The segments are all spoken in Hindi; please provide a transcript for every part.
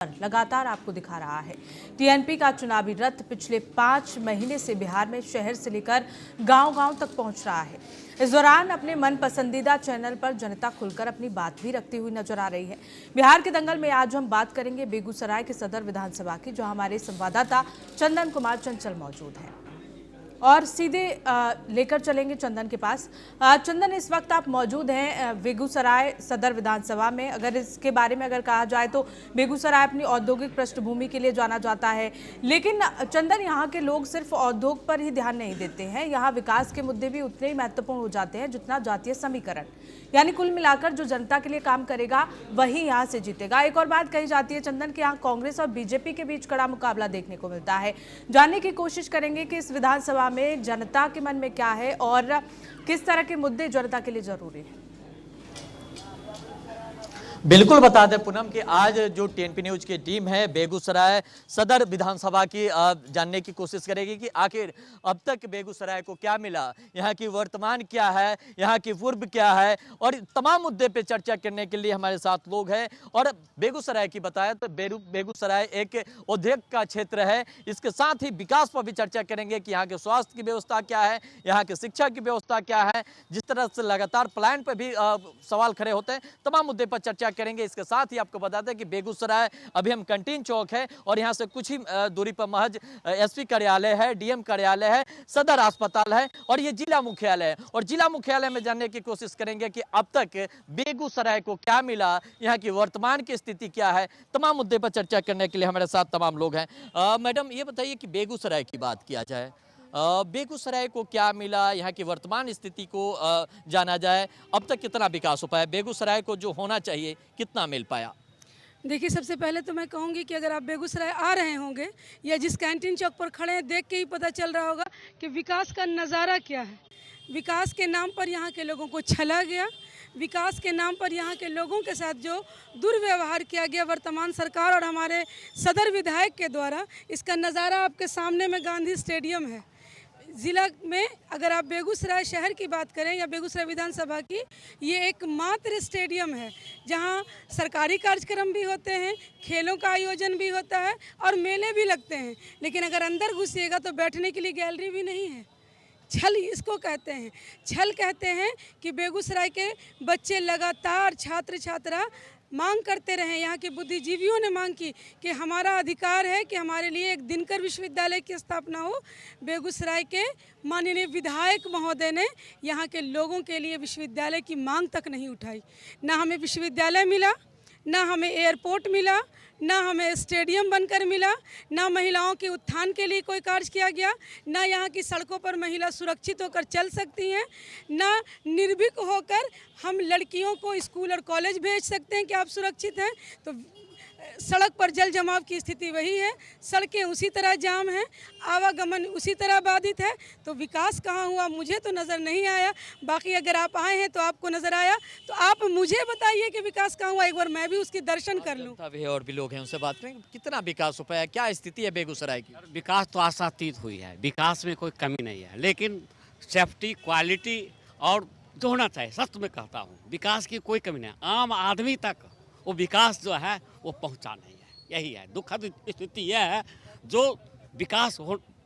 लगातार आपको दिखा रहा है। टीएनपी का चुनावी रथ पिछले 5 महीने से बिहार में शहर से लेकर गांव-गांव तक पहुंच रहा है। इस दौरान अपने मन पसंदीदा चैनल पर जनता खुलकर अपनी बात भी रखती हुई नजर आ रही है। बिहार के दंगल में आज हम बात करेंगे बेगूसराय के सदर विधानसभा की, जो हमारे संवाददाता चंदन कुमार चंचल मौजूद हैं और सीधे लेकर चलेंगे चंदन के पास। चंदन, इस वक्त आप मौजूद हैं बेगूसराय सदर विधानसभा में। अगर इसके बारे में अगर कहा जाए तो बेगूसराय अपनी औद्योगिक पृष्ठभूमि के लिए जाना जाता है, लेकिन चंदन, यहाँ के लोग सिर्फ उद्योग पर ही ध्यान नहीं देते हैं। यहाँ विकास के मुद्दे भी उतने ही महत्वपूर्ण हो जाते हैं जितना जातीय समीकरण। यानी कुल मिलाकर जो जनता के लिए काम करेगा वही यहाँ से जीतेगा। एक और बात कही जाती है चंदन कि यहाँ कांग्रेस और बीजेपी के बीच कड़ा मुकाबला देखने को मिलता है। जानने की कोशिश करेंगे कि इस विधानसभा में जनता के मन में क्या है और किस तरह के मुद्दे जनता के लिए जरूरी हैं। बिल्कुल बता दें पूनम कि आज जो टीएनपी न्यूज की टीम है बेगूसराय सदर विधानसभा की जानने की कोशिश करेगी कि आखिर अब तक बेगूसराय को क्या मिला, यहाँ की वर्तमान क्या है, यहाँ की पूर्व क्या है, और तमाम मुद्दे पे चर्चा करने के लिए हमारे साथ लोग हैं। और बेगूसराय की बताया तो बेगूसराय एक औद्योगिक का क्षेत्र है। इसके साथ ही विकास पर भी चर्चा करेंगे कि यहाँ के स्वास्थ्य की व्यवस्था क्या है, यहाँ की शिक्षा की व्यवस्था क्या है। जिस तरह से लगातार पलायन पर भी सवाल खड़े होते हैं, तमाम मुद्दे पर चर्चा करेंगे। इसके साथ ही आपको बता दें कि बेगूसराय अभी हम कैंटीन चौक है और यहां से कुछ ही दूरी पर महज एसपी कार्यालय है, डीएम कार्यालय है, सदर अस्पताल है और ये जिला मुख्यालय है। और जिला मुख्यालय में जानने की कोशिश करेंगे कि अब तक बेगूसराय को क्या मिला, यहाँ की वर्तमान की स्थिति क्या है। तमाम मुद्दे पर चर्चा करने के लिए हमारे साथ तमाम लोग हैं। मैडम, ये बताइए कि बेगूसराय की बात किया जाए, बेगूसराय को क्या मिला, यहाँ की वर्तमान स्थिति को जाना जाए, अब तक कितना विकास हो पाया, बेगूसराय को जो होना चाहिए कितना मिल पाया। देखिए, सबसे पहले तो मैं कहूँगी कि अगर आप बेगूसराय आ रहे होंगे या जिस कैंटीन चौक पर खड़े हैं, देख के ही पता चल रहा होगा कि विकास का नज़ारा क्या है। विकास के नाम पर यहाँ के लोगों को छला गया, विकास के नाम पर यहाँ के लोगों के साथ जो दुर्व्यवहार किया गया वर्तमान सरकार और हमारे सदर विधायक के द्वारा, इसका नज़ारा आपके सामने में गांधी स्टेडियम है। ज़िला में अगर आप बेगूसराय शहर की बात करें या बेगूसराय विधानसभा की, ये एकमात्र स्टेडियम है जहां सरकारी कार्यक्रम भी होते हैं, खेलों का आयोजन भी होता है और मेले भी लगते हैं। लेकिन अगर अंदर घुसिएगा तो बैठने के लिए गैलरी भी नहीं है। छल इसको कहते हैं। छल कहते हैं कि बेगूसराय के बच्चे लगातार छात्र छात्रा मांग करते रहे, यहाँ के बुद्धिजीवियों ने मांग की कि हमारा अधिकार है कि हमारे लिए एक दिनकर विश्वविद्यालय की स्थापना हो। बेगूसराय के माननीय विधायक महोदय ने यहाँ के लोगों के लिए विश्वविद्यालय की मांग तक नहीं उठाई। ना हमें विश्वविद्यालय मिला, ना हमें एयरपोर्ट मिला, ना हमें स्टेडियम बनकर मिला, ना महिलाओं के उत्थान के लिए कोई कार्य किया गया, ना यहाँ की सड़कों पर महिला सुरक्षित होकर चल सकती हैं, ना निर्भीक होकर हम लड़कियों को स्कूल और कॉलेज भेज सकते हैं कि आप सुरक्षित हैं। तो सड़क पर जल जमाव की स्थिति वही है, सड़कें उसी तरह जाम हैं, आवागमन उसी तरह बाधित है। तो विकास कहाँ हुआ मुझे तो नज़र नहीं आया। बाकी अगर आप आए हैं तो आपको नज़र आया, तो आप मुझे बताइए कि विकास कहाँ हुआ, एक बार मैं भी उसकी दर्शन कर लूँ। अभी और भी लोग हैं, उनसे बात करें कितना विकास हो पाया, क्या स्थिति है बेगूसराय की। विकास तो आशातीत हुई है, विकास में कोई कमी नहीं है, लेकिन सेफ्टी, क्वालिटी और जो होना चाहिए, सच में कहता हूँ विकास की कोई कमी नहीं है। आम आदमी तक वो विकास जो है वो पहुंचा नहीं है। यही है दुखद स्थिति। यह है जो विकास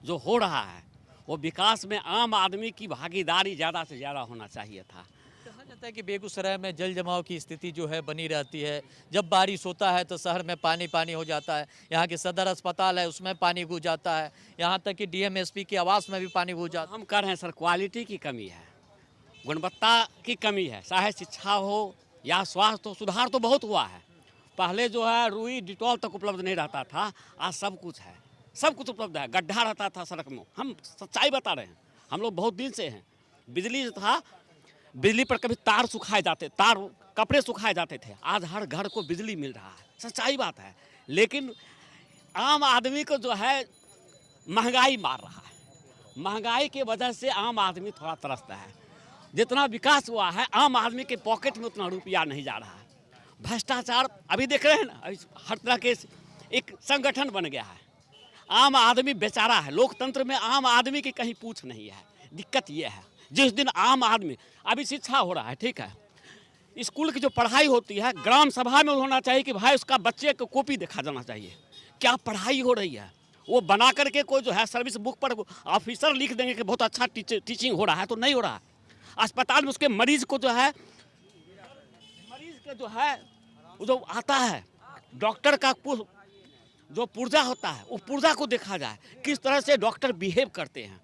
जो हो रहा है वो विकास में आम आदमी की भागीदारी ज़्यादा से ज़्यादा होना चाहिए था। कहा जाता है कि बेगूसराय में जल जमाव की स्थिति जो है बनी रहती है। जब बारिश होता है तो शहर में पानी पानी हो जाता है। यहाँ के सदर अस्पताल है उसमें पानी घुस जाता है, यहाँ तक कि डीएमएसपी के आवास में भी पानी घुस जाता है। हम कह रहे हैं सर, क्वालिटी की कमी है, गुणवत्ता की कमी है, चाहे शिक्षा हो या स्वास्थ्य हो। सुधार तो बहुत हुआ है। पहले जो है रुई डिटॉल तक उपलब्ध नहीं रहता था, आज सब कुछ है, सब कुछ उपलब्ध है। गड्ढा रहता था सड़क में, हम सच्चाई बता रहे हैं, हम लोग बहुत दिन से हैं। बिजली था, बिजली पर कभी तार सुखाए जाते, तार कपड़े सुखाए जाते थे, आज हर घर को बिजली मिल रहा है, सच्चाई बात है। लेकिन आम आदमी को जो है महंगाई मार रहा है, महंगाई की वजह से आम आदमी थोड़ा तरसता है। जितना विकास हुआ है आम आदमी के पॉकेट में उतना रुपया नहीं जा रहा है। भ्रष्टाचार अभी देख रहे हैं ना, अभी हर तरह के एक संगठन बन गया है। आम आदमी बेचारा है, लोकतंत्र में आम आदमी की कहीं पूछ नहीं है। दिक्कत ये है, जिस दिन आम आदमी, अभी शिक्षा हो रहा है, ठीक है, स्कूल की जो पढ़ाई होती है ग्राम सभा में होना चाहिए कि भाई उसका बच्चे को कॉपी देखा जाना चाहिए, क्या पढ़ाई हो रही है। वो बना करके कोई जो है सर्विस बुक पर ऑफिसर लिख देंगे कि बहुत अच्छा टीचिंग हो रहा है, तो नहीं हो रहा है। अस्पताल में उसके मरीज को जो है, मरीज के जो है वो जो आता है डॉक्टर का जो पुर्जा होता है वो पुर्जा को देखा जाए, किस तरह से डॉक्टर बिहेव करते हैं।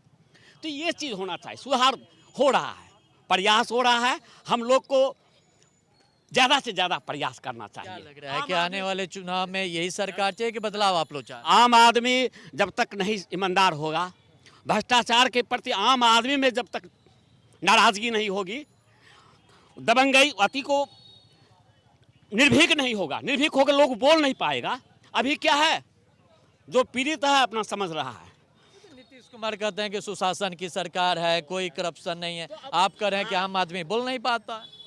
तो ये चीज़ होना चाहिए। सुधार हो रहा है, प्रयास हो रहा है, हम लोग को ज़्यादा से ज़्यादा प्रयास करना क्या चाहिए। लग रहा है कि आने वाले चुनाव में यही सरकार चाहिए कि बदलाव आप लोग चाहते आम आदमी जब तक नहीं ईमानदार होगा, भ्रष्टाचार के प्रति आम आदमी में जब तक नाराजगी नहीं होगी, दबंगई अति को निर्भीक नहीं होगा, निर्भीक होकर लोग बोल नहीं पाएगा। अभी क्या है, जो पीड़ित है अपना समझ रहा है। हैं? नीतीश कुमार कहते हैं कि सुशासन की सरकार है, कोई करप्शन नहीं है, आप कह रहे हैं कि आम आदमी बोल नहीं पाता है।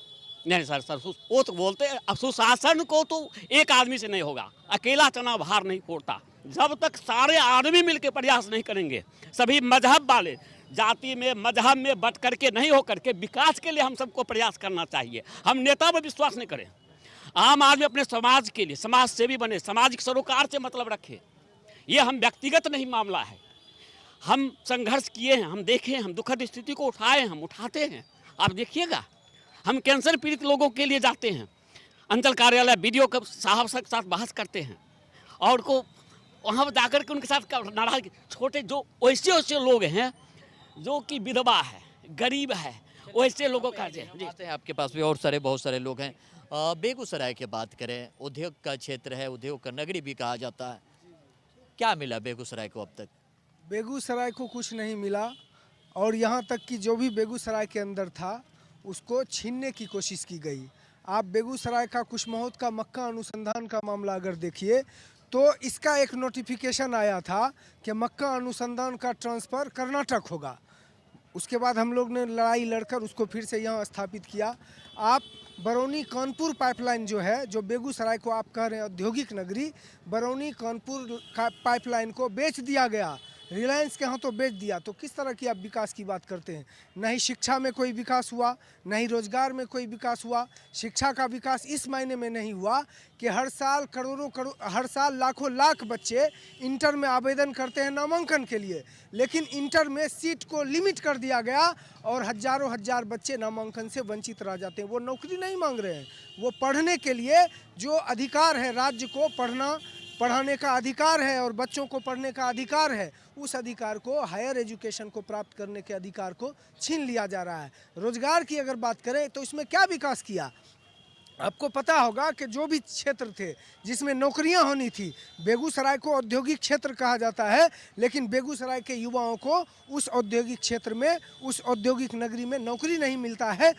नहीं सर वो तो बोलते हैं, अब सुशासन को तो एक आदमी से नहीं होगा, अकेला चना भार नहीं फोड़ता। जब तक सारे आदमी मिलकर प्रयास नहीं करेंगे, सभी मजहब वाले जाति में मजहब में बट करके नहीं हो करके विकास के लिए हम सबको प्रयास करना चाहिए। हम नेता पर विश्वास नहीं करें, आम आदमी अपने समाज के लिए समाज सेवी बने, सामाजिक सरोकार से मतलब रखे। ये हम व्यक्तिगत नहीं मामला है, हम संघर्ष किए हैं, हम देखे हैं, हम दुखद स्थिति को उठाए हैं, हम उठाते हैं। आप देखिएगा, हम कैंसर पीड़ित लोगों के लिए जाते हैं, अंचल कार्यालय बीडीओ के साहब के साथ बहस करते हैं और को वहाँ जाकर के उनके साथ नाराज छोटे जो वैसे लोग हैं जो कि विधवा है, गरीब है, वैसे लोगों का जी। आते हैं आपके पास भी और बहुत सारे लोग हैं। बेगूसराय की बात करें, उद्योग का क्षेत्र है, उद्योग का नगरी भी कहा जाता है। क्या मिला बेगूसराय को अब तक? बेगूसराय को कुछ नहीं मिला और यहाँ तक कि जो भी बेगूसराय के अंदर था उसको छीनने की कोशिश की गई। आप बेगूसराय का कुशमोहत का मक्का अनुसंधान का मामला अगर देखिए तो इसका एक नोटिफिकेशन आया था कि मक्का अनुसंधान का ट्रांसफ़र कर्नाटक होगा। उसके बाद हम लोग ने लड़ाई लड़कर उसको फिर से यहाँ स्थापित किया। आप बरौनी कानपुर पाइपलाइन जो है, जो बेगूसराय को आप कह रहे हैं औद्योगिक नगरी, बरौनी कानपुर का पाइपलाइन को बेच दिया गया, रिलायंस के हाथों बेच दिया। तो किस तरह की आप विकास की बात करते हैं? न ही शिक्षा में कोई विकास हुआ, न ही रोजगार में कोई विकास हुआ। शिक्षा का विकास इस मायने में नहीं हुआ कि हर साल हर साल लाखों लाख बच्चे इंटर में आवेदन करते हैं नामांकन के लिए, लेकिन इंटर में सीट को लिमिट कर दिया गया और हजारों हजार बच्चे नामांकन से वंचित रह जाते हैं। वो नौकरी नहीं मांग रहे हैं, वो पढ़ने के लिए जो अधिकार है, राज्य को पढ़ाने का अधिकार है और बच्चों को पढ़ने का अधिकार है, उस अधिकार को, हायर एजुकेशन को प्राप्त करने के अधिकार को छीन लिया जा रहा है। रोजगार की अगर बात करें तो इसमें क्या विकास किया? आपको पता होगा कि जो भी क्षेत्र थे जिसमें नौकरियां होनी थी, बेगूसराय को औद्योगिक क्षेत्र कहा जाता है, लेकिन बेगूसराय के युवाओं को उस औद्योगिक क्षेत्र में, उस औद्योगिक नगरी में नौकरी नहीं मिलता है।